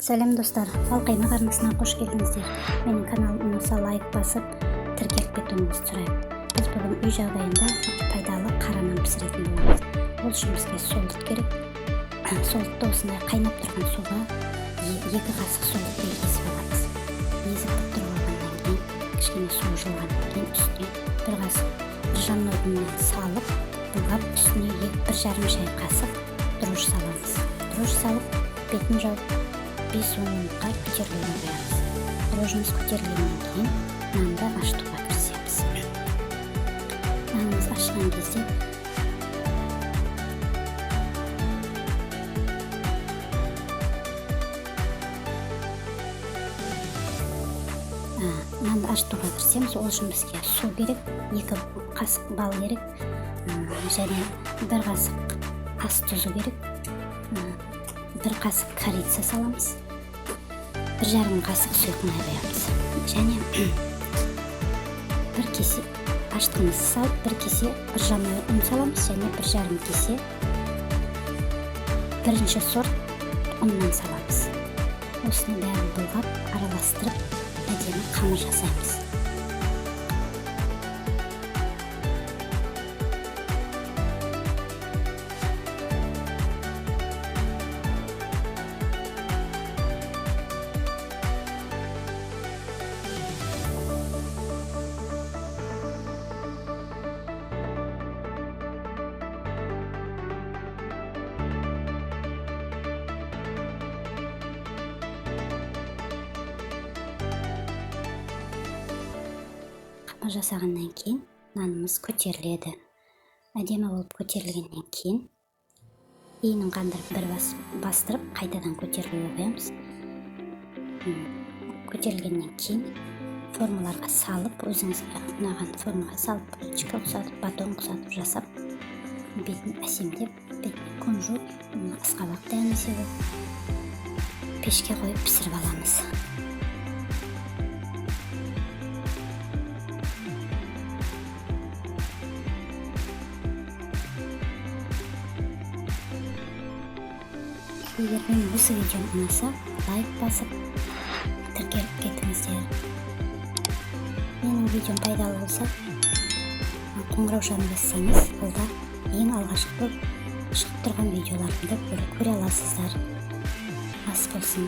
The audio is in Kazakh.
Сәлем достар, Алқаймақ арнасына қош келдіңіздер. Менің каналым ұнаса лайк басып, тіркеліп кетуіңізді сұраймын. Біз бүгін үй жағдайында пайдалы қара нан пісіретін боламыз. Ол үшін бізге солдық керек. Солдықты осындай қайнап тұрған суға 2 қасық солдықты егізіп аламыз. Езіп тұрып алғаннан кейін, кішкене су жылғаннан кейін үстіне 1 қасық жанның ұнынан салып, бұлғап үстіне 1,5 шай қасық дрожж саламыз. Дрожж салып, бетін жауып 5-10 минутқа көтерілуіне қоямыз. Дрожжымыз көтерілгеннен кейін нанды ашытуға кірісеміз. Нанымыз ашыған кезде нанды ашытуға кірісеміз. Ол үшін бізге су керек, 2 қасық бал керек, және 1 қасық ас тұзы керек, 1 қасық корица саламыз, 1,5 қасық сұйық май қоямыз, және 1 кесе ашытқымызды салып, 1 кесе ыржамай ұн саламыз, және 1,5 кесе бірінші сорт ұннан саламыз. Осыны бәрін бұлғап, араластырып, әдемі қамыр жасаймыз. Жасағаннан кейін нанымыз көтеріледі. Әдемі болып көтерілгеннен кейін иінін қандырып бір бастырып, қайтадан көтерілуге қоямыз. Көтерілгеннен кейін формаларға салып, өзіңізге ұнаған формаға салып, булочка ұқсатып, батон ұқсатып жасап, бетін әсемдеп, бетін кунжут, ысқабақ дәмесі пешке қойып пісіріп аламыз. Егер менің осы видеом ұнаса, лайк басып, тіркеліп кетіңіздер. Менің видеом пайдалы болса, қоңыраушаны бассаңыз, олда ең алғашқы шығып тұрған видеоларымды көре аласыздар. Ас болсын.